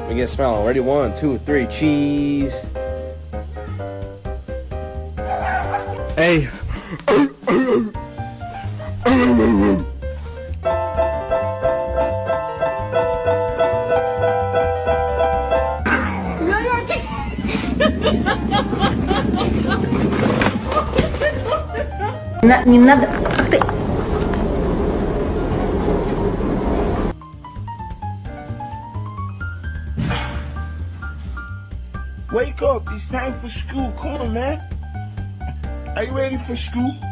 We get a smell. Ready? 1, 2, 3. Cheese. Hey. Не надо. Ах ты. Wake up, it's time for school. Come on, man. Are you ready for school?